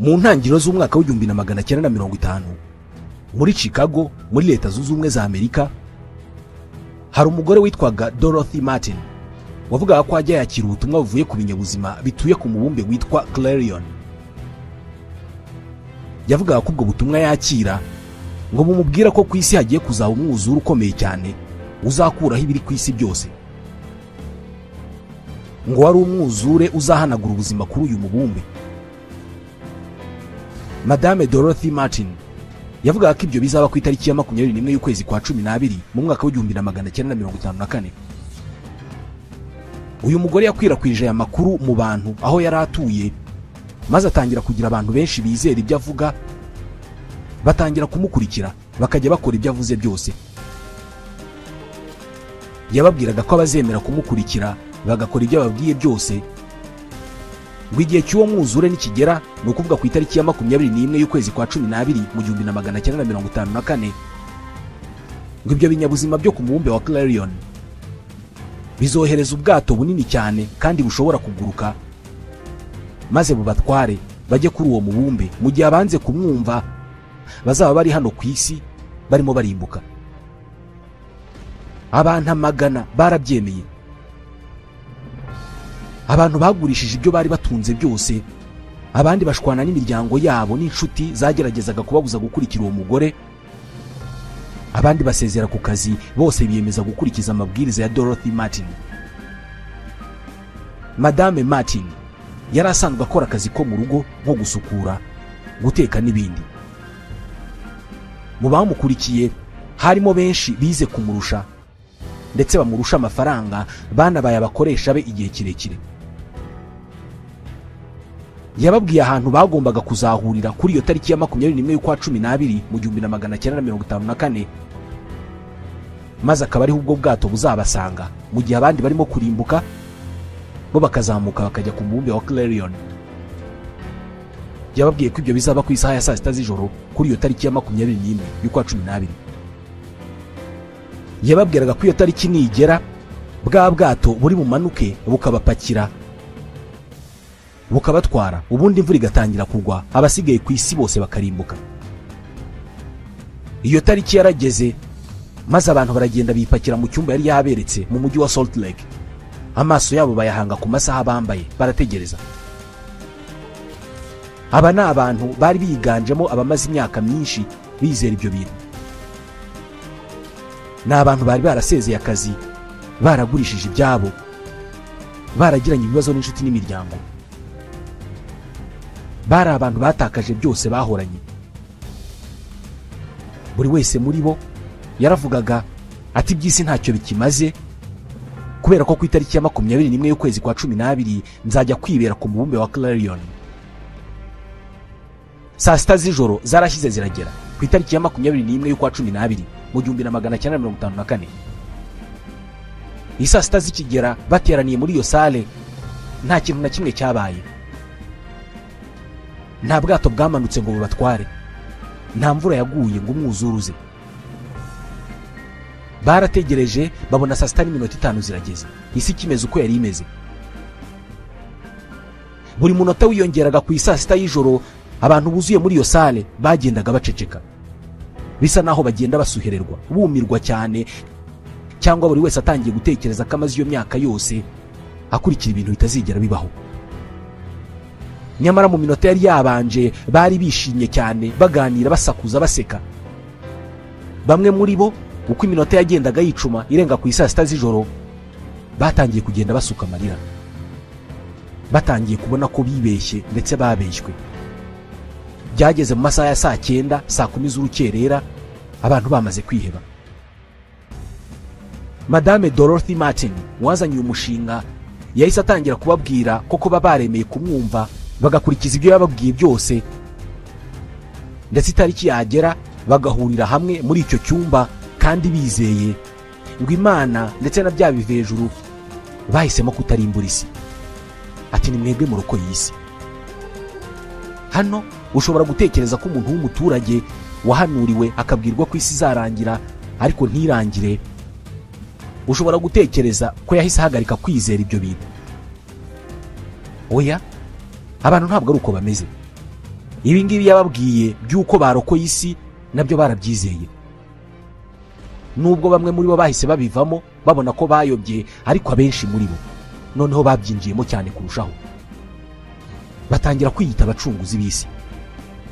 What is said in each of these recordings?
mu ntangiriro z'umwaka w'1950 muri Chicago muri Leta Zunze Ubumwe za Amerika hari umugore witwaga Dorothy Martin wavugaga ko ajya yakira ubutumwa buvuye ku binyabuzima bituye ku mubumbe witwa Clarion. Yavugaga ko ubwo butumwa yakira ngo bumubwira ko ku isi hagiye kuzaba umwuzure ukomeye cyane uzakuraho ibiri ku isi byose, ngo wari umwuzure uzahanagura ubuzima kuri uyu mubumbe. Madame Dorothy Martin yavugaga ko ibyo bizaba ku itariki ya 21 y'ukwezi kwa 12 mu mwaka w'1954. Uyu mugore yakwirakwije aya makuru mu bantu aho yari atuye, maze atangira kugira abantu benshi bizera ibyo avuga, batangira kumukurikira bakajya bakora ibyo avuze byose. Yababwiraga ko abazemera kumukurikira bagakora ibyo ababwiye byose, ngo igihe cy'uwo mwuzure nikigera, ni ukuvuga ku itariki ya 21 y'ukwezi kwa 12 mu 1954, ngo ibyo binyabuzima byo ku mubumbe wa Clarion bizohereza ubwato bunini cyane kandi bushobora kuguruka, maze bubatware bajye kuri uwo mubumbe. Mu gihe abanze kumwumva bazaba bari hano ku isi barimo barimbuka. Abantu amagana barabyemeye. Abantu bagurishije ibyo bari batunze byose, abandi bashwana n'imiryango yabo n'inshuti zageragezaga kubabuza gukurikira uwo mugore, abandi basezera ku kazi, bose biyemeza gukurikiza amabwiriza ya Dorothy Martin. Madame Martin yari asanzwe akora akazi ko mu rugo nko gusukura, guteka n'ibindi. Mu bamukurikiye harimo benshi bize kumurusha ndetse bamurusha amafaranga, banabaye abakoresha be igihe kirekire. Yababwiye ahantu bagombaga kuzahurira kuri iyo tariki ya 21 y'ukwa 12 mu 1954, maze akaba ariho ubwo bwato buzabasanga mu gihe abandi barimo kurimbuka, bo bakazamuka bakajya ku mubumbe wa Clarion. Yababwiye ko ibyo bizaba ku isaha ya 6 z'ijoro kuri iyo tariki ya 21 y'ukwa 12. Yababwiraga ko iyo tariki nigera bwa bwato buri bumanuke bukabapakira bukabatwara, ubundi imvura igatangira kugwa, abasigaye ku isi bose bakarimbuka. Iyo tariki yarageze, maze abantu baragenda bipakira mu cyumba yari yaberetse mu mujyi wa Salt Lake. Amaso yabo bayahanga ku masaha bambaye, barategereza. Aba ni abantu bari biganjemo abamaze imyaka myinshi bizera ibyo bintu. Ni abantu bari barasezeye akazi, baragurishije ibyabo, baragiranye ibibazo n'inshuti n'imiryango. Bari abantu batakaje byose bahoranye. Buri wese muri bo yaravugaga ati iby'isi ntacyo bikimaze, kubera ko ku itariki ya 21 y'ukwezi kwa 12 nzajya kwibera ku mubumbe wa Clarion. Saa 6 z'ijoro zarashyize ziragera ku itariki ya 21 y'ukwa 12 mu 1954. Isaa 6 zikigera bateraniye muri iyo sale, nta kintu na kimwe cyabaye. Nta bwato bwamanutse ngo bubatware, nta mvura yaguye ngo umwuzuruze. Barategereje babona saa 6:05 zirageze, isi kimeze uko yari imeze. Buri munota wiyongeraga ku isaa 6 y'ijoro, abantu buzuye muri iyo sale bagendaga baceceka, bisa naho bagenda basuhererwa, bumirwa cyane, cyangwa buri wese atangiye gutekereza ko amaze iyo myaka yose akurikira ibintu bitazigera bibaho. Nyamara mu minota yari yabanje bari bishimye cyane, baganira, basakuza, baseka. Bamwe muri bo uko iminota yagendaga yicuma irenga ku isaa 6 z'ijoro, batangiye kugenda basuka amarira, batangiye kubona ko bibeshye ndetse babeshywe. Byageze mu masaha ya saa 9, saa 10 z'urukerera, abantu bamaze kwiheba. Madame Dorothy Martin wazanye umushinga yahise atangira kubabwira ko kuba baremeye kumwumva bagakurikiza ibyo yababwiye byose, ndetse itariki yagera bagahurira hamwe muri icyo cyumba kandi bizeye ngo Imana ndetse na bya bive hejuru bahisemo kutarimbura isi. Ati ni mwebwe murokoye isi. Hano ushobora gutekereza ko umuntu w'umuturage wahanuriwe akabwirwa ko isi izarangira ariko ntirangire, ushobora gutekereza ko yahise ahagarika kwizera ibyo bintu. Oya, abantu ntabwo ari uko bameze. ibi ngibi yababwiye by'uko barokoye isi nabyo barabyizeye, nubwo bamwe muri bo bahise babivamo babona ko bayobye, ariko abenshi muri bo noneho babyinjiyemo cyane kurushaho, batangira kwiyita abacunguzi b'isi.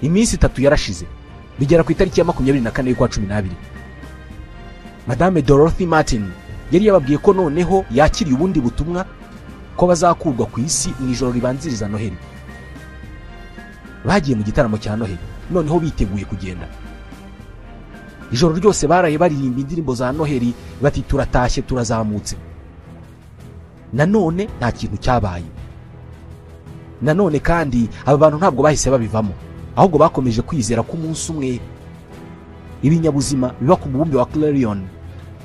Iminsi 3 yarashize bigera ku itariki ya 24 y'ukwa 12. Madame Dorothy Martin yari yababwiye ko noneho yakiriye ubundi butumwa ko bazakurwa ku isi mu ijoro ribanziriza Noheli. Bagiye mu gitaramo cya Noheli noneho biteguye kugenda. Ijoro ryose baraye baririmba indirimbo za Noheli bati turatashye turazamutse. Nanone nta kintu cyabaye. Nanone kandi aba bantu ntabwo bahise babivamo, ahubwo bakomeje kwizera ko umunsi umwe ibinyabuzima biba ku mubumbe wa Clarion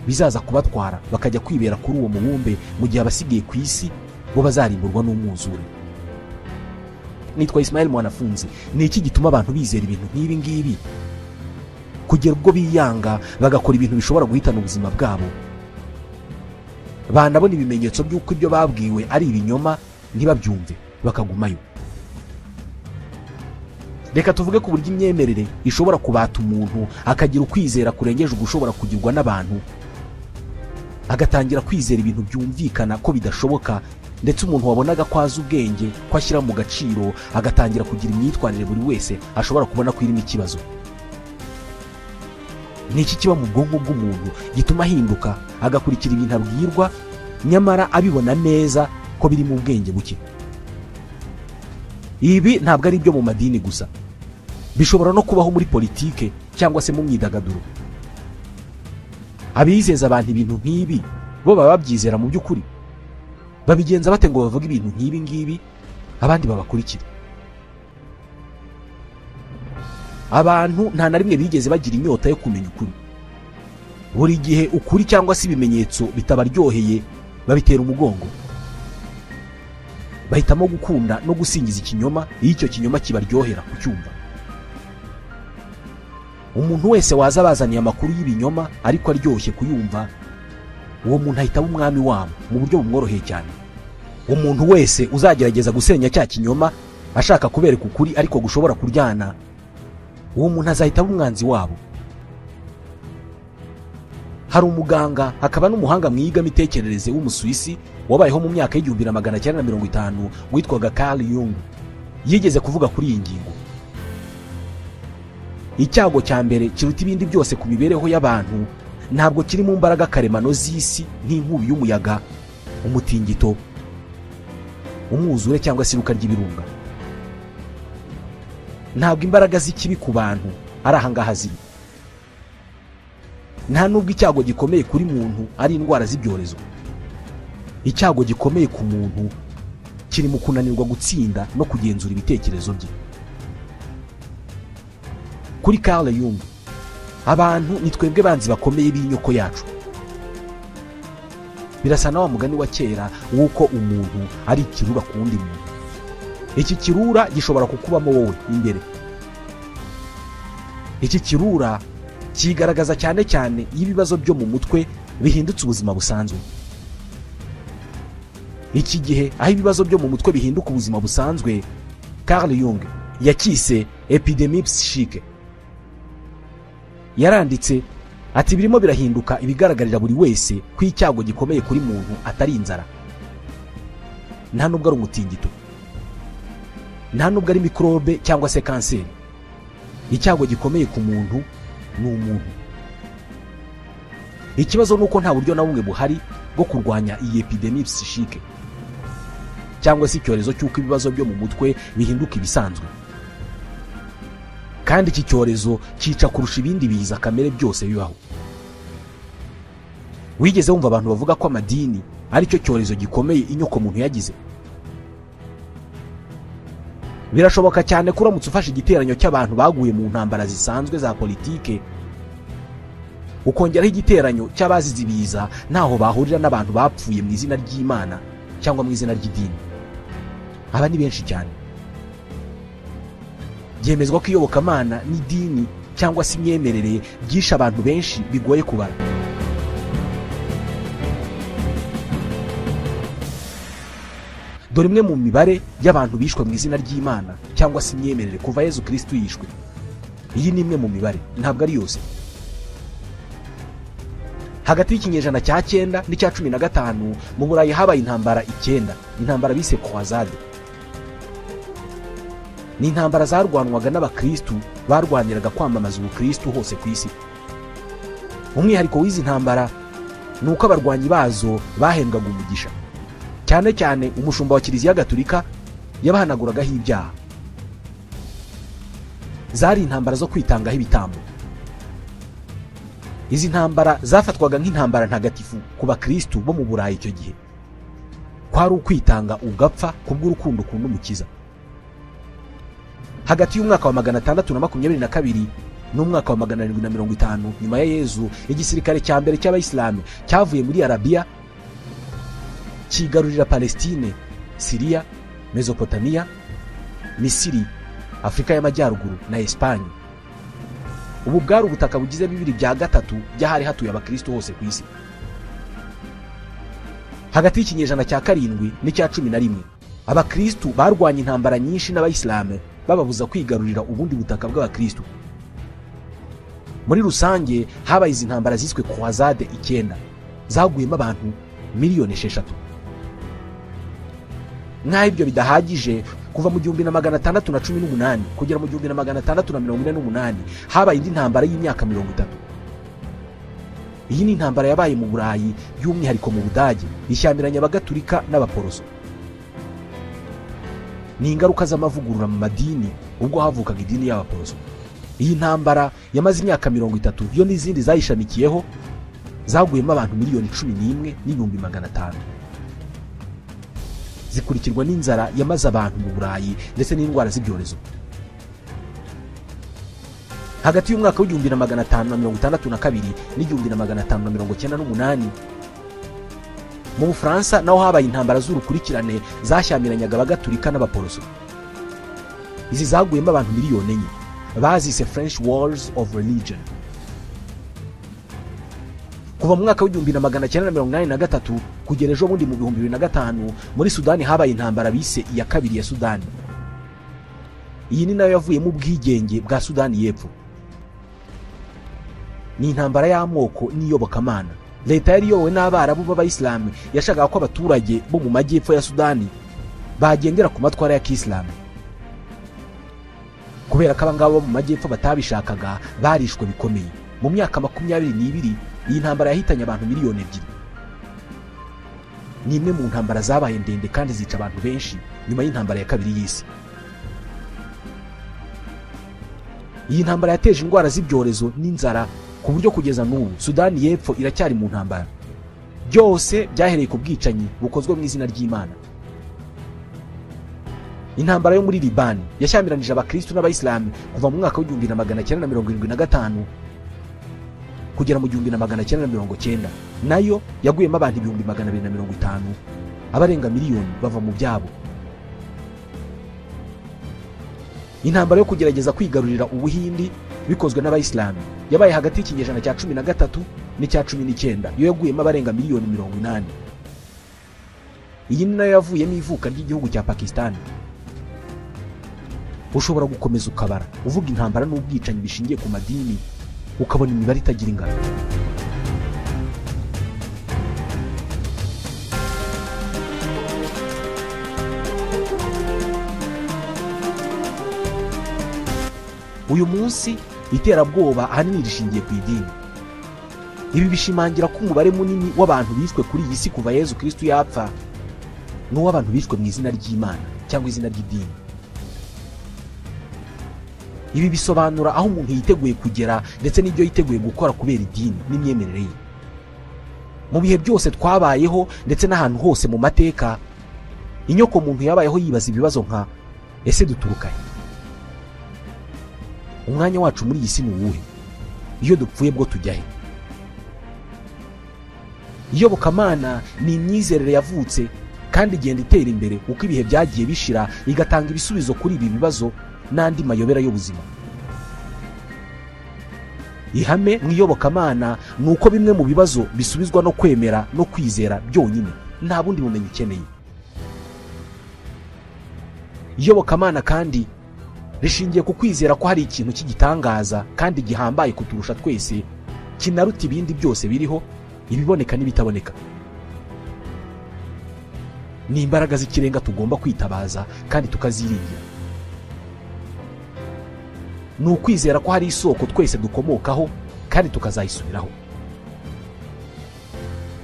bizaza kubatwara bakajya kwibera kuri uwo mubumbe, mu gihe abasigaye ku isi bo bazarimburwa n'umwuzure. Nitwa Ismael Mwanafunzi. Ni iki gituma abantu bizera ibintu nk'ibi ngibi kugera ubwo biyanga bagakora ibintu bishobora guhitana ubuzima bwabo? Banabona ibimenyetso by'uko ibyo babwiwe ari ibinyoma ntibabyumve bakagumayo. Reka tuvuge ku buryo imyemerere ishobora kubata umuntu akagira ukwizera kurengeje ugushobora kugirwa n'abantu, agatangira kwizera ibintu byumvikana ko bidashoboka, ndetse umuntu wabonaga ko azi ubwenge ko ashyira mu gaciro agatangira kugira imyitwarire buri wese ashobora kubona ko irimo ikibazo. Ni iki kiba mu bwonko bw'umuntu gituma ahinduka agakurikira ibintu abwirwa nyamara abibona neza ko biri mu bwenge buke? Ibi ntabwo ari ibyo mu madini gusa, bishobora no kubaho muri politike cyangwa se mu myidagaduro. Abizeza abantu ibintu nk'ibi bo baba babyizera mu by'ukuri? Babigenza bate ngo bavuge ibintu nk'ibi ngibi abandi babakurikira? Abantu nta na rimwe bigeze bagira inyota yo kumenya ukuri. Buri gihe ukuri cyangwa se ibimenyetso bitabaryoheye babitera umugongo. Bahitamo gukunda no gusingiza ikinyoma iyo icyo kinyoma kibaryohera kucyumva. Umuntu wese waza bazaniye amakuru y'ibinyoma ariko aryoshye kuyumva, uwo muntu ahita aba umwami wabo mu buryo bumworoheye cyane. Umuntu wese uzagerageza gusenya cya kinyoma ashaka kubereka ukuri ariko gushobora kuryana, uwo muntu azahita aba umwanzi wabo. Hari umuganga hakaba n'umuhanga mu iyigamitekerereze w'Umusuwisi wabayeho mu myaka y'1950 witwaga Carl Jung. Yigeze kuvuga kuri iyi ngingo: icyago cya mbere kiruta ibindi byose ku mibereho y'abantu ntabwo kiri mu mbaraga karemano z'isi nk'inkubi y'umuyaga, umutingito, umwuzure cyangwa se iruka ry'ibirunga. Ntabwo imbaraga z'ikibi ku bantu ari ahangaha ziri. Nta nubwo icyago gikomeye kuri muntu ari indwara z'ibyorezo. Icyago gikomeye ku muntu kiri mu kunanirwa gutsinda no kugenzura ibitekerezo bye. Kuri Carl Jung, abantu ni twebwe banzi bakomeye b'inyoko yacu. Birasa na wa mugani wa kera w'uko umuntu ari ikirura ku wundi muntu. Iki kirura gishobora kukubamo wowe imbere. Iki kirura kigaragaza cyane cyane ibibazo byo mu mutwe bihindutse ubuzima busanzwe. Iki gihe aho ibibazo byo mu mutwe bihinduka ubuzima busanzwe, Carl Jung yakise epidemie psychique. Yaranditse ati birimo birahinduka ibigaragarira buri wese ko icyago gikomeye kuri muntu atari inzara, nta nubwo ari umutingito, nta nubwo ari mikrobe cyangwa se kanseri. Icyago gikomeye ku muntu ni umuntu. Ikibazo nuko nta buryo na bumwe buhari bwo kurwanya iyi epidemie psychique cyangwa se icyorezo cy'uko ibibazo byo mu mutwe bihinduka ibisanzwe. Kandi iki cyorezo cyica kurusha ibindi biza kamere byose bibaho. Wigeze wumva abantu bavuga ko amadini ari cyo cyorezo gikomeye inyoko muntu yagize? Birashoboka cyane ko uramutse ufashe igiteranyo cy'abantu baguye mu ntambara zisanzwe za politike ukongeraho igiteranyo cy'abazize ibiza, ntaho bahurira n'abantu bapfuye mu izina ry'Imana cyangwa mu izina ry'idini. Aba ni benshi cyane. Byemezwa ko iyobokamana n'idini cyangwa se imyemerere byishe abantu benshi bigoye kubara. dore imwe mu mibare y'abantu bishwe mu izina ry'Imana cyangwa se imyemerere kuva Yezu Kristo yishwe. Iyi ni imwe mu mibare, ntabwo ari yose. Hagati y'ikinyejana cya 9 n'icya 15 mu Burayi habaye intambara 9, intambara bise Croisade. Ni intambara zarwanwaga n'abakristu barwaniraga kwamamaza ubukristu hose ku isi. Umwihariko w'izi ntambara ni uko abarwanyi bazo bahembwaga umugisha, cyane cyane umushumba wa Kiliziya Gatolika yabahanaguragaho ibyaha. Zari intambara zo kwitangaho ibitambo. Izi ntambara zafatwaga nk'intambara ntagatifu ku bakristu bo mu Burayi icyo gihe. Kwari ukwitanga ugapfa kubw'urukundo ukunda Umukiza. Hagati y'umwaka wa 622 n'umwaka wa 750 nyuma ya Yezu, igisirikare cya mbere cy'Abayisilamu cyavuye muri Arabiya kigarurira Palestine, Syria, Mesopotamia, Misiri, Afrika y'Amajyaruguru na Espanye. Ubu bwari ubutaka bugize 2/3 by'ahari hatuye abakristo hose ku isi. Hagati y'ikinyejana cya 7 n'icya 11 abakristo barwanya intambara nyinshi n'Abayisilamu bababuza kwigarurira ubundi butaka bw'abakristo. Muri rusange habaye izi ntambara ziswe Croisade 9 zaguyemo abantu 6,000,000. Nk'aho ibyo bidahagije, kuva mu 1618 kugera mu 1648 habaye indi ntambara y'imyaka 30. Iyi ni intambara yabaye mu Burayi, by'umwihariko mu Budage, ishyamiranya abagatulika n'abaporoso. Ni ingaruka z'amavugurura mu madini ubwo havukaga idini y'abaporoso. Iyi ntambara yamaze imyaka 30 yo n'izindi zayishamikiyeho zaguyemo abantu 11,500,000. Zikurikirwa n'inzara yamaze abantu mu Burayi ndetse n'indwara z'ibyorezo. Hagati y'umwaka w'1562 n'1598 mu Bufaransa naho habaye intambara z'urukurikirane zashyamiranaga abagatulika n'abaporoso. Izi zaguyemo abantu 4,000,000, bazise French Wars of Religion. Kuva mu mwaka w'1983 kugera ejo bundi mu 2005 muri Sudani habaye intambara bise iya kabiri ya Sudani. Iyi ni nayo yavuyemo ubwigenge bwa Sudani y'Epfo. Ni intambara y'amoko n'iyobokamana. Leta yari yowe n'Abarabu b'Abayisilamu yashakaga ko abaturage bo mu majyepfo ya Sudani bagendera ku matwara ya Kisilamu. Kubera ko abangabo mu majyepfo batabishakaga, barishwe bikomeye. Mu myaka 22 iyi ntambara yahitanye abantu 2,000,000. Ni imwe mu ntambara zabaye ndende kandi zica abantu benshi nyuma y'intambara ya kabiri y'isi. Iyi ntambara yateje indwara z'ibyorezo n'inzara ku buryo kugeza n'ubu Sudani y'Epfo iracyari mu ntambara. Byose byahereye ku bwicanyi bukozwe mu izina ry'Imana. Intambara yo muri Libani yashyamiranyije abakristo n'Abayisilamu kuva mu mwaka w'1975 kugera mu 1990. Nayo yaguyemo abantu 250,000, abarenga miliyoni bava mu byabo. Intambara yo kugerageza kwigarurira Ubuhindi bikozwe n'Abayisilamu yabaye hagati y'ikinyejana cya 13 n'icya 19, yo yaguyemo abarenga miliyoni 80. Iyi ni nayo yavuyemo ivuka ry'igihugu cya Pakistan. Ushobora gukomeza ukabara uvuga intambara n'ubwicanyi bishingiye ku madini ukabona imibare itagira ingano. Uyu munsi iterabwoba ahanini rishingiye ku idini. Ibi bishimangira ko umubare munini w'abantu bishwe kuri iyi si kuva Yezu Kristo yapfa n'uw'abantu bishwe mu izina ry'Imana cyangwa izina ry'idini. Ibi bisobanura aho umuntu yiteguye kugera ndetse n'ibyo yiteguye gukora kubera idini n'imyemerere ye. Mu bihe byose twabayeho ndetse n'ahantu hose mu mateka, inyoko muntu yabayeho yibaza ibibazo nka ese duturuka he? Umwanya wacu muri iyi si ni uwuhe? Iyo dupfuye bwo tujya he? Iyobokamana ni imyizerere yavutse kandi igenda itera imbere uko ibihe byagiye bishira, igatanga ibisubizo kuri ibi bibazo n'andi mayobera y'ubuzima. Ihame mu iyobokamana ni uko bimwe mu bibazo bisubizwa no kwemera no kwizera byonyine, nta bundi bumenyi ukeneye. iyobokamana kandi rishingiye ku kwizera ko hari ikintu cy'igitangaza kandi gihambaye kuturusha twese, kinaruta ibindi byose biriho, ibiboneka n'ibitaboneka. Ni imbaraga z'ikirenga tugomba kwitabaza kandi tukaziringira. Ni ukwizera ko hari isoko twese dukomokaho kandi tukazayisubiraho.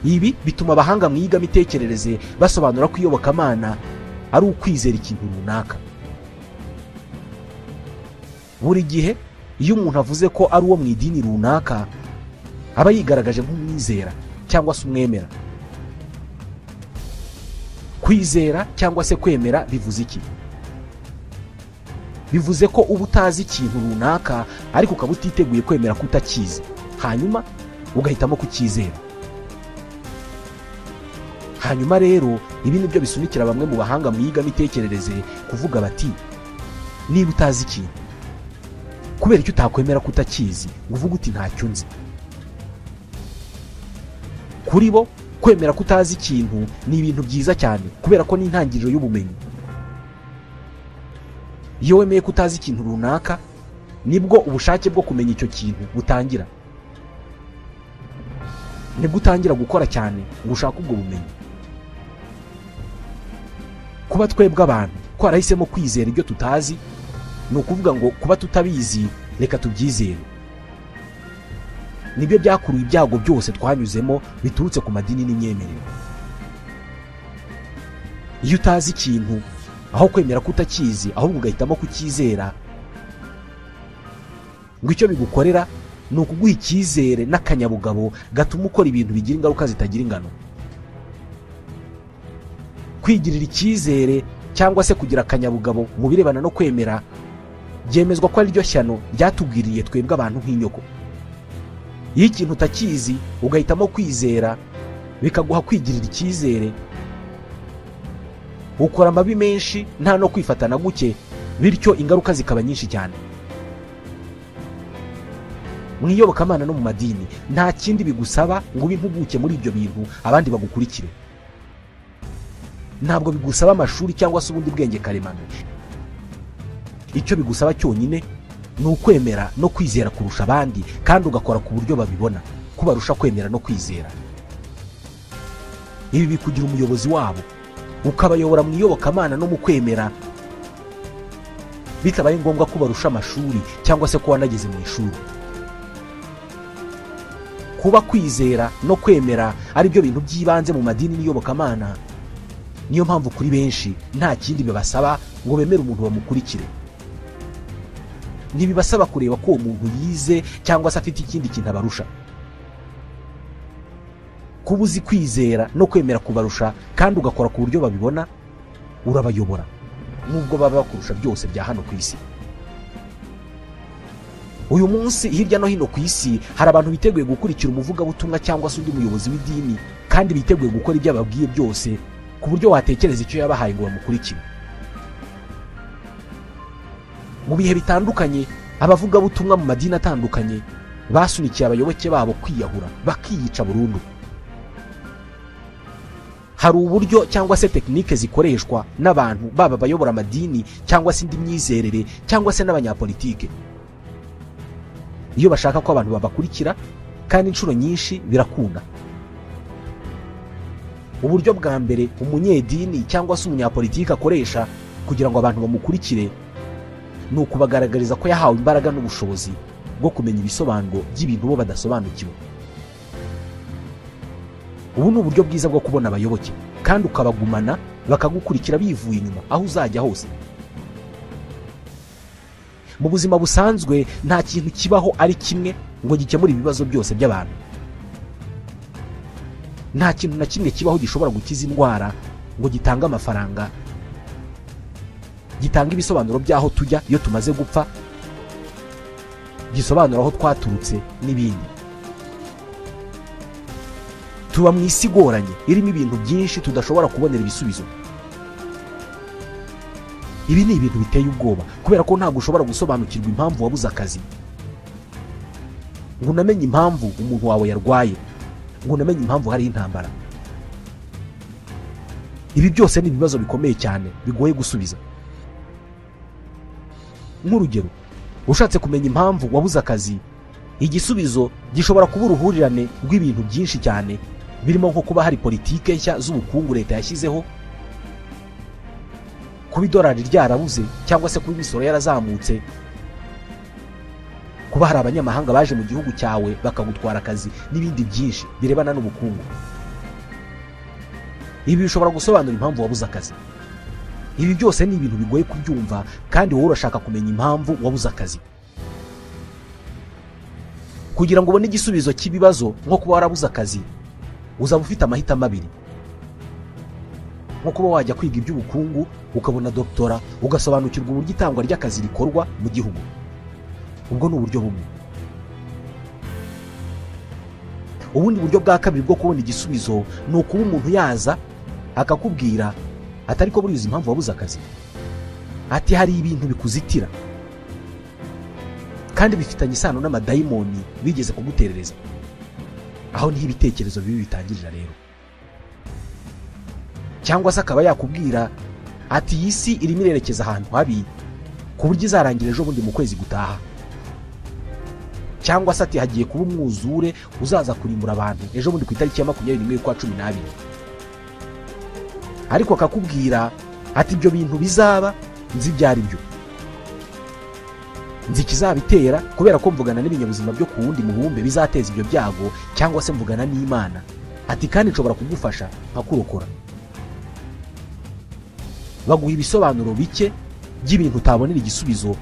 Ibi bituma abahanga mu iyigamitekerereze basobanura ko iyobokamana ari ukwizera ikintu runaka. Buri gihe iyo umuntu avuze ko ari uwo mu idini runaka, aba yigaragaje nk'umwizera cyangwa se umwemera. Kwizera cyangwa se kwemera bivuze iki? Bivuze ko uba utazi ikintu runaka ariko ukaba utiteguye kwemera ko utakizi, hanyuma ugahitamo kucyizera. Hanyuma rero ibi nibyo bisunikira bamwe mu bahanga mu iyigamitekerereze kuvuga bati, niba utazi ikintu, kubera icyo utakwemera ko utakizi ngo uvuge uti ntacyo nzi? Kuri bo kwemera ko utazi ikintu ni ibintu byiza cyane, kubera ko ni intangiriro y'ubumenyi. Iyo wemeye ko utazi ikintu runaka, nibwo ubushake bwo kumenya icyo kintu butangira. Nibwo utangira gukora cyane ngo ushake ubwo bumenyi. Kuba twebwe abantu twarahisemo kwizera ibyo tutazi, ni ukuvuga ngo kuba tutabizi reka tubyizere. Nibyo byakuruye ibyago byose twanyuzemo biturutse ku madini n'imyemerere. Iyo utazi ikintu, aho kwemera ko utakizi ahubwo ugahitamo kucyizera, ngo icyo bigukorera ni ukuguha icyizere n'akanyabugabo gatuma ukora ibintu bigira ingaruka zitagira ingano. Kwigirira icyizere cyangwa se kugira akanyabugabo mu birebana no kwemera byemezwa ko ari ryo shyano ryatubwiriye twebwe abantu nk'inyoko. Iyo ikintu utakizi ugahitamo kwizera, bikaguha kwigirira icyizere, ukora amabi menshi nta no kwifatana guke, bityo ingaruka zikaba nyinshi cyane. Mu iyobokamana no mu madini nta kindi bigusaba ngo ube impuguke muri ibyo bintu abandi bagukurikire. Ntabwo bigusaba amashuri cyangwa se ubundi bwenge karemano. Icyo bigusaba cyonyine ni ukwemera no kwizera kurusha abandi, kandi ugakora ku buryo babibona ko barusha kwemera no kwizera. Ibi bikugira umuyobozi wabo, ukabayobora mu iyobokamana no mu kwemera, bitabaye ngombwa ko barusha amashuri cyangwa se ko wanageze mu ishuri. Kuba kwizera no kwemera ari byo bintu by'ibanze mu madini n'iyobokamana, niyo mpamvu kuri benshi nta kindi bibasaba ngo bemere umuntu bamukurikire. Ntibibasaba kureba ko uwo muntu yize cyangwa se afite ikindi kintu abarusha. Kuba uzi kwizera no kwemera kubarusha kandi ugakora ku buryo babibona, urabayobora nubwo baba bakurusha byose bya hano ku isi. Uyu munsi hirya no hino ku isi hari abantu biteguye gukurikira umuvugabutumwa cyangwa se undi muyobozi w'idini, kandi biteguye gukora ibyo ababwiye byose ku buryo watekereza icyo yabahaye ngo bamukurikire. Mu bihe bitandukanye abavugabutumwa mu madini atandukanye basunikiye abayoboke babo kwiyahura, bakiyica burundu. Hari uburyo cyangwa se tekinike zikoreshwa n'abantu baba bayobora amadini cyangwa se indi myizerere cyangwa se n'abanyapolitike. Iyo bashaka ko abantu babakurikira, kandi inshuro nyinshi birakunda. Uburyo bwa mbere umunyedini cyangwa se umunyapolitike akoresha kugira ngo abantu bamukurikire ni ukubagaragariza ko yahawe imbaraga n'ubushobozi bwo kumenya ibisobanuro by'ibintu bo badasobanukiwe. Ubu ni uburyo bwiza bwo kubona abayoboke kandi ukabagumana bakagukurikira bivuye inyuma aho uzajya hose. Mu buzima busanzwe nta kintu kibaho ari kimwe ngo gikemure ibibazo byose by'abantu. Nta kintu na kimwe kibaho gishobora gukiza indwara ngo gitange amafaranga, gitanga ibisobanuro by'aho tujya iyo tumaze gupfa, gisobanura aho twaturutse n'ibindi. Tuba mu isi igoranye irimo ibintu byinshi tudashobora kubonera ibisubizo. Ibi ni ibintu biteye ubwoba, kubera ko ntabwo ushobora gusobanukirwa impamvu wabuze akazi, ngo unamenye impamvu umuntu wawe yarwaye, ngo unamenye impamvu hari intambara. Ibi byose ni ibibazo bikomeye cyane bigoye gusubiza. nk'urugero ushatse kumenya impamvu wabuze akazi, igisubizo gishobora kuba uruhurirane rw'ibintu byinshi cyane, birimo nko kuba hari politike nshya z'ubukungu leta yashyizeho, kuba idolari ryarabuze cyangwa se kuba imisoro yarazamutse, kuba hari abanyamahanga baje mu gihugu cyawe bakagutwara akazi, n'ibindi byinshi birebana n'ubukungu. Ibi bishobora gusobanura impamvu wabuze akazi. Ibi byose ni ibintu bigoye kubyumva, kandi wowe urashaka kumenya impamvu wabuze akazi. Kugira ngo ubone igisubizo cy'ibibazo nko kuba warabuze akazi, uzaba ufite amahitamo abiri. Nko kuba wajya kwiga iby'ubukungu ukabona doktora, ugasobanukirwa uburyo itangwa ry'akazi rikorwa mu gihugu. Ubwo ni uburyo bumwe. Ubundi buryo bwa kabiri bwo kubona igisubizo ni ukuba umuntu yaza akakubwira atari ko burizi impamvu wabuze akazi, ati hari ibintu bikuzitira kandi bifitanye isano n'amadayimoni bigeze kuguterereza. Aho niho ibitekerezo bibi bitangirira rero. Cyangwa se akaba yakubwira ati iyi si irimo irerekeza ahantu habi ku buryo izarangira ejo bundi mu kwezi gutaha. Cyangwa se ati hagiye kuba umwuzure uzaza kurimbura abantu ejo bundi ku itariki ya 21/12. Ariko akakubwira ati ibyo bintu bizaba nzi ibyo ari byo, nzi ikizabitera kubera ko mvugana n'ibinyabuzima byo ku wundi mubumbe bizateza ibyo byago, cyangwa se mvugana n'Imana, ati kandi nshobora kugufasha nkakurokora. Baguha ibisobanuro bike by'ibintu utabonera igisubizo,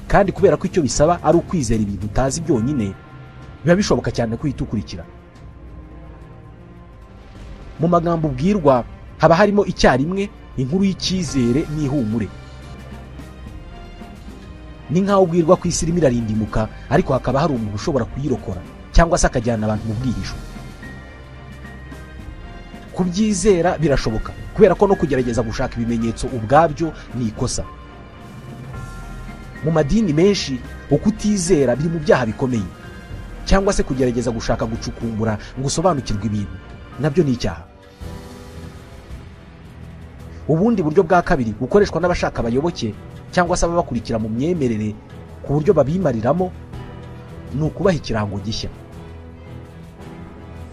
kandi kubera ko icyo bisaba ari ukwizera ibintu utazi byonyine, biba bishoboka cyane kuhita ukurikira. Mu magambo ubwirwa haba harimo icyarimwe inkuru y'icyizere n'ihumure. Ni nkaho ubwirwa ku isi irimo irarindimuka, ariko hakaba hari umuntu ushobora kuyirokora cyangwa se akajyana abantu mu bwihisho. Kubyizera birashoboka, kubera ko no kugerageza gushaka ibimenyetso ubwabyo ni ikosa. Mu madini menshi ukutizera biri mu byaha bikomeye, cyangwa se kugerageza gushaka gucukumbura ngo usobanukirwe ibintu nabyo ni icyaha. Ubundi buryo bwa kabiri bukoreshwa n'abashaka abayoboke cyangwa se ababakurikira mu myemerere ku buryo babimariramo, ni ukubaha ikirango gishya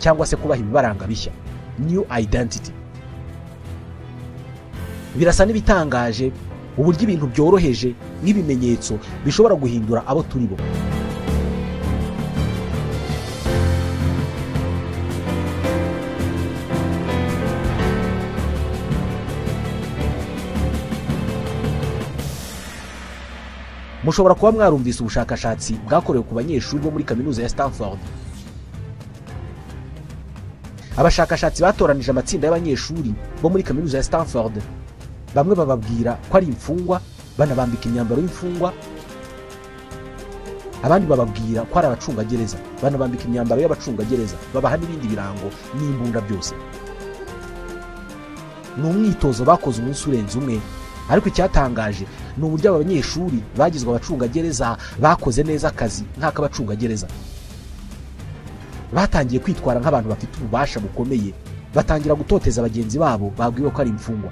cyangwa se kubaha ibibaranga bishya, new identity. Birasa n'ibitangaje uburyo ibintu byoroheje nk'ibimenyetso bishobora guhindura abo turi bo. Mushobora kuba mwarumvise ubushakashatsi bwakorewe ku banyeshuri bo muri kaminuza ya Stanford. Abashakashatsi batoranije amatsinda y'abanyeshuri bo muri kaminuza ya Stanford. Bamwe bababwira ko ari imfungwa, banabambika imyambaro y'imfungwa. Abandi bababwira ko ari abacungagereza, banabambika imyambaro y'abacungagereza, babaha n'ibindi birango n'imbunda byose. Ni umwitozo bakoze umunsi urenze umwe, ariko icyatangaje ni uburyo aba banyeshuri bagizwe abacungagereza bakoze neza akazi nk'ak'abacungagereza. Batangiye kwitwara nk'abantu bafite ububasha bukomeye, batangira gutoteza bagenzi babo babwiwe ko ari imfungwa.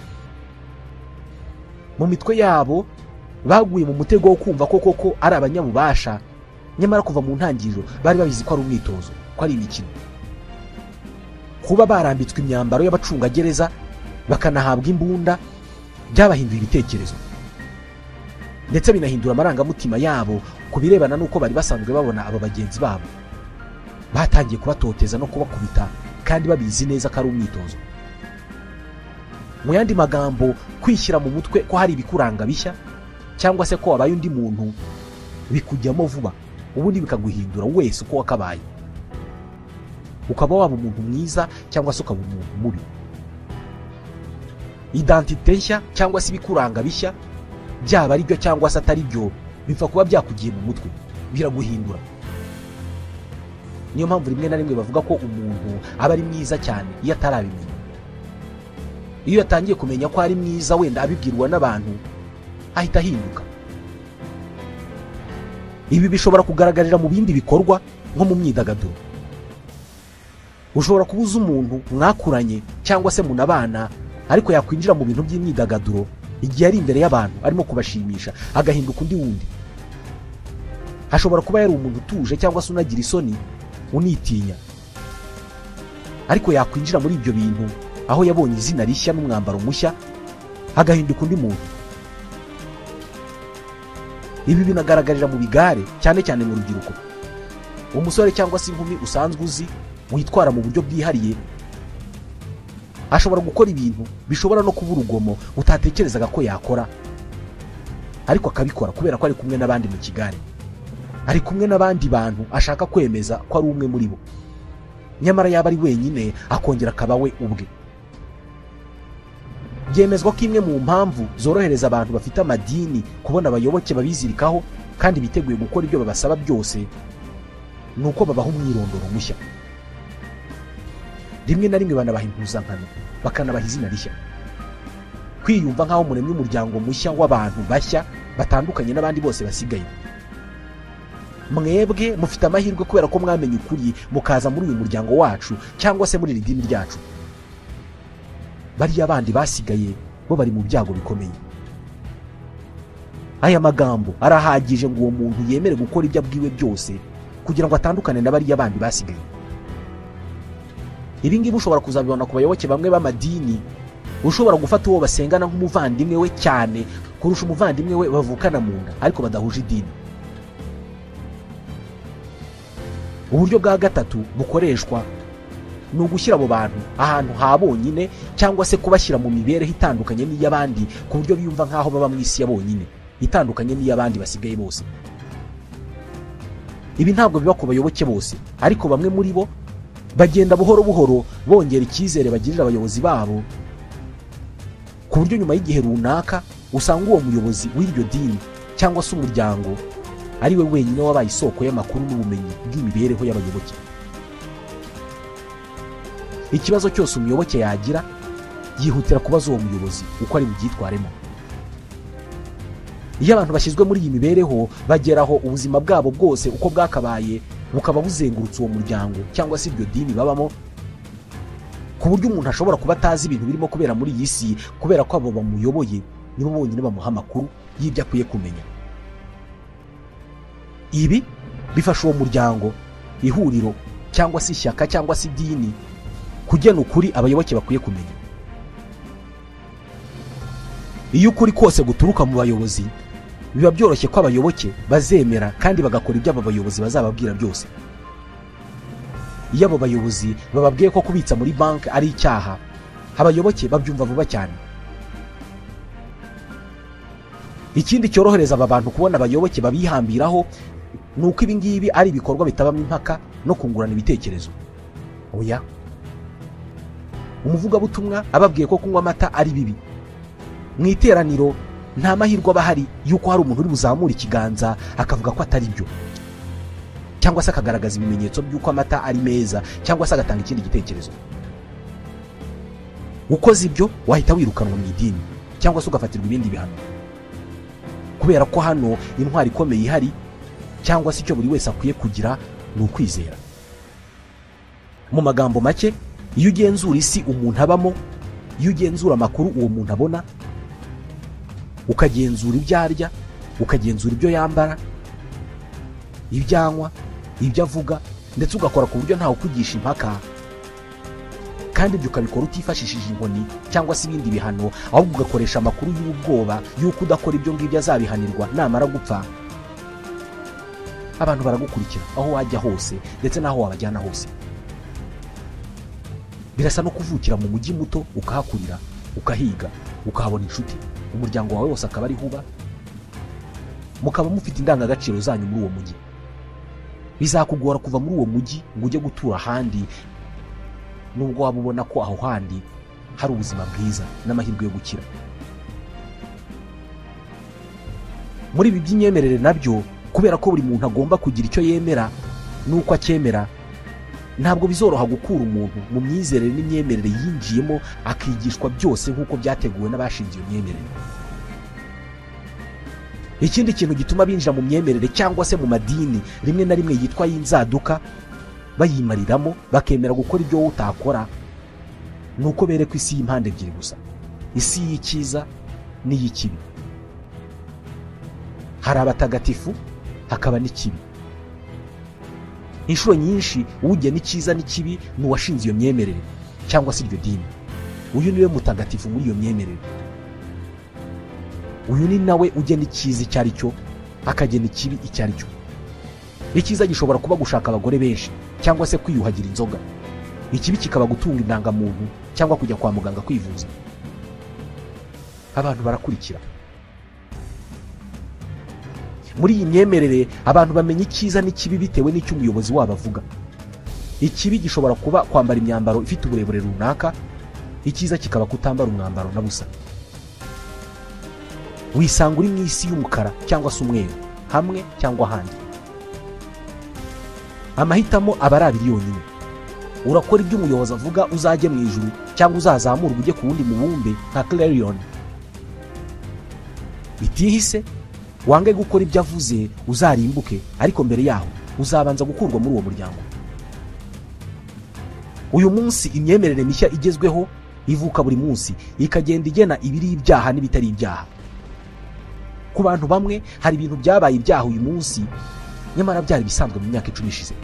Mu mitwe yabo baguye mu mutego wo kumva ko koko ari abanyabubasha, nyamara kuva mu ntangiriro bari babizi ko ari umwitozo, ko ari imikino. Kuba barambitswe imyambaro y'abacungagereza bakanahabwa imbunda byabahinduye ibitekerezo, ndetse binahindura amarangamutima yabo ku birebana n'uko bari basanzwe babona aba bagenzi babo. Batangiye kubatoteza no kubakubita, kandi babizi neza ko ari umwitozo. Mu yandi magambo, kwishyira mu mutwe ko hari ibikuranga bishya cyangwa se ko wabaye undi muntu bikujyamo vuba, ubundi bikaguhindura wese uko wakabaye. Ukaba waba umuntu mwiza cyangwa se ukaba umuntu mubi. Identite nshya cyangwa se ibikuranga bishya, byaba ari byo cyangwa se atari byo, bipfa kuba byakugiye mu mutwe, biraguhindura. Niyo mpamvu rimwe na rimwe bavuga ko umuntu aba ari mwiza cyane iyo atarabimenya. Iyo yatangiye kumenya ko ari mwiza, wenda abibwirwa n'abantu, ahita ahinduka. Ibi bishobora kugaragarira mu bindi bikorwa nko mu myidagaduro. Ushobora kubuza umuntu mwakuranye cyangwa se munabana, ariko yakwinjira mu bintu by'imyidagaduro igihe ari imbere y'abantu arimo kubashimisha, agahinduka undi wundi, hashobora kuba yari umuntu utuje cyangwa se unagira isoni, unitinya, ariko yakwinjira muri ibyo bintu aho yabonye izina rishya n'umwambaro mushya agahinduka undi muntu. Ibi binagaragarira mu bigare, cyane cyane mu rubyiruko. Umusore cyangwa se inkumi usanzwe uzi witwara mu buryo bwihariye ashobora gukora ibintu bishobora no kuba urugomo utatekerezaga ko yakora, ariko akabikora kubera ko ari kumwe n'abandi mu kigare, ari kumwe n'abandi bantu ashaka kwemeza ko ari umwe muri bo, nyamara yaba ari wenyine akongera akaba we ubwe. Byemezwa ko imwe mu mpamvu zorohereza abantu bafite amadini kubona abayoboke babizirikaho kandi biteguye gukora ibyo babasaba byose, ni uko babaha umwirondoro mushya. Rimwe na rimwe banabaha impuzankano, bakanabaha izina rishya. Kwiyumva nk'aho muremye umuryango mushya w'abantu bashya batandukanye n'abandi bose basigaye. Mwebwe mufite amahirwe kubera ko mwamenye ukuri mukaza muri uyu muryango wacu cyangwa se muri iri dini ryacu. Bariya bandi basigaye bo bari mu byago bikomeye. Aya magambo arahagije ngo uwo muntu yemere gukora ibyo abwiwe byose kugira ngo atandukane na bariya bandi basigaye. Ibi ngibi ushobora kuzabibona ku bayoboke bamwe b'amadini, ushobora gufata uwo basengana nk'umuvandimwe we cyane kurusha umuvandimwe we bavukana mu nda ariko badahuje idini. Uburyo bwa gatatu bukoreshwa ni ugushyira abo bantu ahantu ha bonyine cyangwa se kubashyira mu mibereho itandukanye n'iy'abandi ku buryo biyumva nk'aho baba mu isi ya bonyine itandukanye n'iy'abandi basigaye bose. Ibi ntabwo biba ku bayoboke bose, ariko bamwe muri bo bagenda buhoro buhoro bongera icyizere bagirira abayobozi babo, ku buryo nyuma y'igihe runaka usanga uwo muyobozi w'iryo dini cyangwa se umuryango ari we wenyine wabaye isoko y'amakuru n'ubumenyi bw'imibereho y'abayoboke. Ikibazo cyose umuyoboke yagira yihutira kubaza uwo muyobozi uko ari bubyitwaremo. Iyo abantu bashyizwe muri iyi mibereho bageraho ubuzima bwabo bwose uko bwakabaye bukaba buzengurutse uwo muryango cyangwa se iryo dini babamo, ku buryo umuntu ashobora kuba atazi ibintu birimo kubera muri iyi si kubera ko abo bamuyoboye nibo bonyine bamuha amakuru y'ibyo akwiye kumenya. Ibi bifasha uwo muryango, ihuriro cyangwa se ishyaka cyangwa se idini kugena ukuri abayoboke bakwiye kumenya. Iyo ukuri kose guturuka mu bayobozi, biba byoroshye ko abayoboke bazemera kandi bagakora ibyo abo bayobozi bazababwira byose. Iyo abo bayobozi bababwiye ko kubitsa muri banki ari icyaha, abayoboke babyumva vuba cyane. Ikindi cyorohereza aba bantu kubona abayoboke babihambiraho ni uko ibi ngibi ari ibikorwa bitabamo impaka no kungurana ibitekerezo. Oya, umuvugabutumwa ababwiye ko kunywa amata ari bibi, mu iteraniro nta mahirwe aba ahari yuko hari umuntu uri buzamura ikiganza akavuga ko atari byo, cyangwa se akagaragaza ibimenyetso by'uko amata ari meza, cyangwa se agatanga ikindi gitekerezo. Ukoze ibyo wahita wirukanwa mu idini cyangwa se ugafatirwa ibindi bihano, kubera ko hano intwari ikomeye ihari, cyangwa se icyo buri wese akwiye kugira ni ukwizera. Mu magambo make, iyo ugenzura isi umuntu abamo, iyo ugenzura amakuru uwo muntu abona, ukagenzura ibyo arya, ukagenzura ibyo yambara, ibyo anywa, ibyo avuga, ndetse ugakora ku buryo ntawe ukugisha impaka, kandi ibyo ukabikora utifashishije inkoni cyangwa se ibindi bihano, ahubwo ugakoresha amakuru y'ubwoba y'uko udakora ibyo ngibyo azabihanirwa namara gupfa, abantu baragukurikira aho wajya hose ndetse n'aho wabajyana hose. Birasa no kuvukira mu mujyi muto ukahakurira, ukahiga, ukahabona inshuti, umuryango wawe wose akaba ari huba, mukaba mufite indangagaciro zanyu muri uwo mujyi. Bizakugora kuva muri uwo mujyi ngo ujye gutura ahandi, nubwo waba ubona ko aho handi hari ubuzima bwiza n'amahirwe yo gukira. Muri ibi by'imyemerere nabyo, kubera ko buri muntu agomba kugira icyo yemera n'uko acyemera, ntabwo bizoroha gukura umuntu mu myizerere n'imyemerere yinjiyemo akigishwa byose nk'uko byateguwe n'abashinze iyo myemerere. Ikindi kintu gituma binjira mu myemerere cyangwa se mu madini rimwe na rimwe yitwa y'inzaduka bayimariramo bakemera gukora ibyo wowe utakora, ni uko bereka isi y'impande ebyiri gusa, isi y'icyiza n'iy'ikibi. Hari abatagatifu hakaba n'ikibi. Inshuro nyinshi ugena icyiza n'ikibi ni uwashinze iyo myemerere cyangwa se iryo dini. Uyu niwe mutagatifu muri iyo myemerere. Uyu ni nawe ugena icyiza icyo ari cyo, akagena ikibi icyo ari cyo. Icyiza gishobora kuba gushaka abagore benshi cyangwa se kwiyuhagira inzoga. Ikibi kikaba gutunga indangamuntu cyangwa kujya kwa muganga kwivuza. Abantu barakurikira. Muri iyi myemerere abantu bamenya icyiza n'ikibi bitewe n'icyo umuyobozi wabo avuga. Ikibi gishobora kuba kwambara imyambaro ifite uburebure runaka, icyiza kikaba kutambara umwambaro na busa. Wisanga uri mu isi y'umukara cyangwa se umweru, hamwe cyangwa ahandi. Amahitamo aba ari abiri yonyine. Urakora ibyo umuyobozi avuga uzajye mu ijuru cyangwa uzazamurwa ujye ku wundi mubumbe nka Clarion. Bitihise wange gukora ibyo avuze uzarimbuke, ariko mbere yaho uzabanza gukurwa muri uwo muryango. Uyu munsi imyemerere mishya igezweho ivuka buri munsi, ikagenda igena ibiri ibyaha n'ibitari ibyaha. Ku bantu bamwe hari ibintu byabaye ibyaha uyu munsi nyamara byari bisanzwe mu myaka 10 ishize.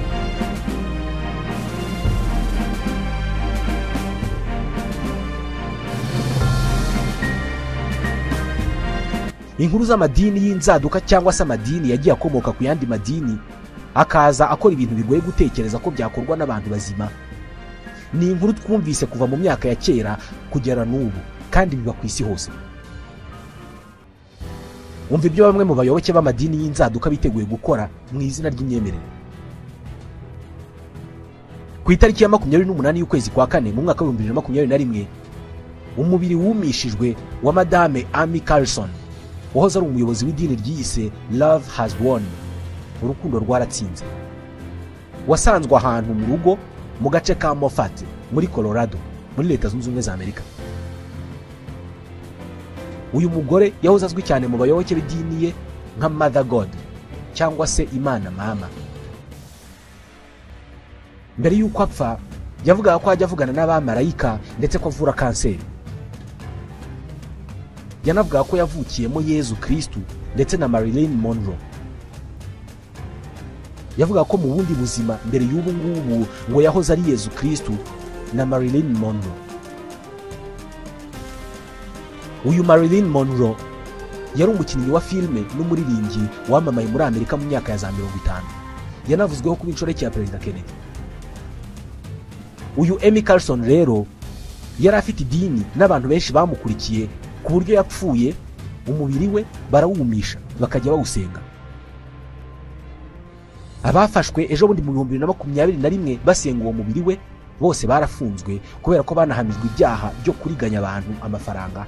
Inkuru z'amadini y'inzaduka cyangwa se amadini yagiye akomoka ku yandi madini akaza akora ibintu bigoye gutekereza ko byakorwa n'abantu bazima. Ni inkuru twumvise kuva mu myaka ya kera kugera n'ubu, kandi biba ku isi hose. Umva ibyo bamwe mu bayoboke b'amadini y'inzaduka biteguye gukora mu izina ry'imyemerere. Ku itariki ya 28 y'ukwezi kwa kane mu mwaka wa 2021, umubiri wumishijwe wa Madame Amy Carlson, wahoze ari umuyobozi w'idini ryiyise Love Has Won, urukundo rwaratsinze, wasanzwe ahantu mu rugo mu gace ka Moffat muri Colorado muri Leta Zunze Ubumwe za Amerika. Uyu mugore yahoze azwi cyane mu bayoboke b'idini ye nka Mother God cyangwa se Imana Mama. Mbere y'uko apfa yavugaga ko ajya avugana n'abamarayika ndetse ko avura kanseri. Yanavugaga ko yavukiyemo Yezu Kristu ndetse na Marilyn Monroe. Yavugaga ko mu bundi buzima mbere y'ubu ngubu ngo yahoze ari Yezu Kristu na Marilyn Monroe. Uyu Marilyn Monroe yari umukinnyi wa filime n'umuririmbyi wamamaye muri Amerika mu myaka ya za 50. Yanavuzweho kuba inshoreke ya Perezida Kennedy. Uyu Amy Carlson rero yari afite idini n'abantu benshi bamukurikiye ku buryo yapfuye umubiri we barawumisha bakajya bawusenga. Abafashwe ejo bundi mu 2021 basenga uwo mubiri we bose barafunzwe kubera ko banahamijwe ibyaha byo kuriganya abantu amafaranga.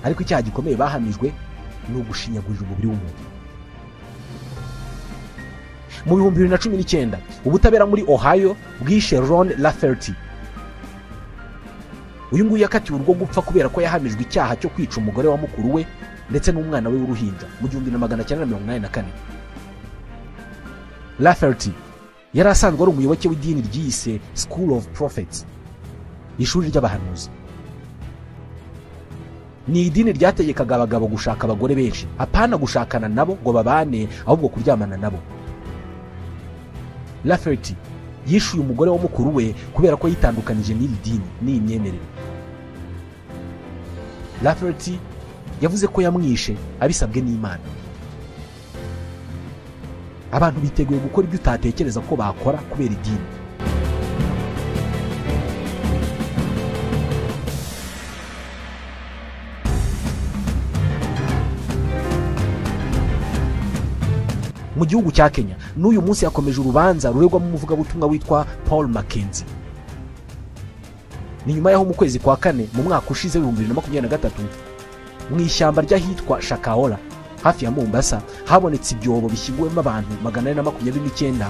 Ariko icyaha gikomeye bahamijwe ni ugushinyagurira umubiri w'umuntu. Mu 2019 ubutabera muri Ohio bwishe Ron Lafferty. Uyu nguyu yakatiwe urwo gupfa kubera ko yahamijwe icyaha cyo kwica umugore wa mukuru we ndetse n'umwana we w'uruhinja mu 1984. Lafferty yari asanzwe ari umuyoboke w'idini ryiyise School of Prophets, ishuri ry'abahanuzi. Ni idini ryategekaga abagabo gushaka abagore benshi, apana gushakana nabo ngo babane, ahubwo kuryamana nabo. Lafferty yishuye umugore wa mukuru we kubera ko yitandukanije n'iri dini n'iyi myemerere. Lafferty yavuze ko yamwishe abisabwe n'Imana. Abantu biteguye gukora ibyo utatekereza ko bakora kubera idini. Mu gihugu cya Kenya n'uyu munsi yakomeje urubanza ruregwamo umuvugabutumwa witwa Paul Mackenzie. Ni nyuma yaho mu kwezi kwa kane mu mwaka ushize 2023 mu ishyamba ry'ahitwa Shakahola hafi ya Mombasa habonetse ibyobo bishyinguwemo abantu 429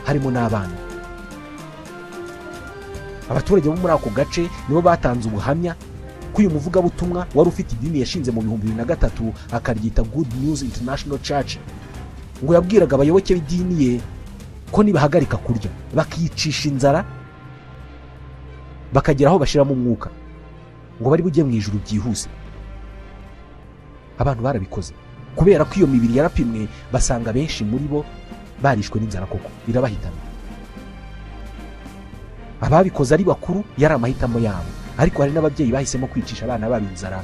harimo n'abana. Abaturage bo muri ako gace nibo batanze ubuhamya ko uyu muvugabutumwa wari ufite idini yashinze mu 2003 akaryita Good News International Church, ngo yabwiraga abayoboke b'idini ye ko nibahagarika kurya bakicisha inzara bakagera aho bashiramo umwuka ngo bari bujye mu ijuru byihuse. Abantu barabikoze kubera ko iyo mibiri yarapimwe basanga benshi muri bo barishwe n'inzara koko irabahitana. Ababikoze ari bakuru yari amahitamo yabo, ariko hari n'ababyeyi bahisemo kwicisha abana babo inzara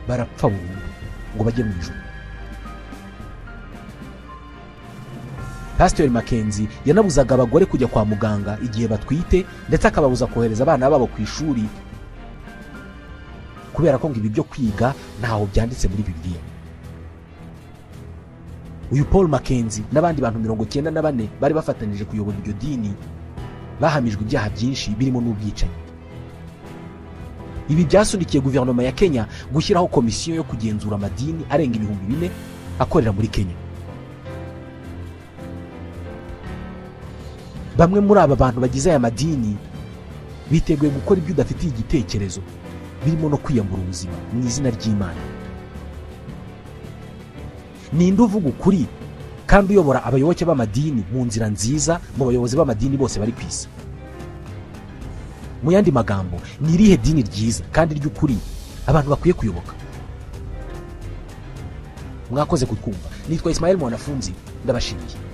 barapfa burundu ngo bajye mu ijuru. Pastor Mackenzie yanabuzaga abagore kujya kwa muganga igihe batwite, ndetse akababuza kohereza abana babo ku ishuri kubera ko ngo ibi byo kwiga ntaho byanditse muri Bibiliya. Uyu Paul Mackenzie n'abandi bantu 94 bari bafatanije kuyobora iryo dini bahamijwe ibyaha byinshi birimo n'ubwicanyi. Ibi byasunikiye guverinoma ya Kenya gushyiraho komisiyo yo kugenzura amadini arenga 4,000 akorera muri Kenya. Bamwe muri aba bantu bagize aya madini biteguye gukora ibyo udafitiye igitekerezo, birimo no kwiyambura ubuzima mu izina ry'Imana. Ninde uvuga ukuri kandi uyobora abayoboke b'amadini mu nzira nziza mu bayobozi b'amadini bose bari ku isi? Mu yandi magambo, ni irihe dini ryiza kandi ry'ukuri abantu bakwiye kuyoboka? Mwakoze kutwumva. Nitwa Ismael Mwanafunzi, ndabashimiye.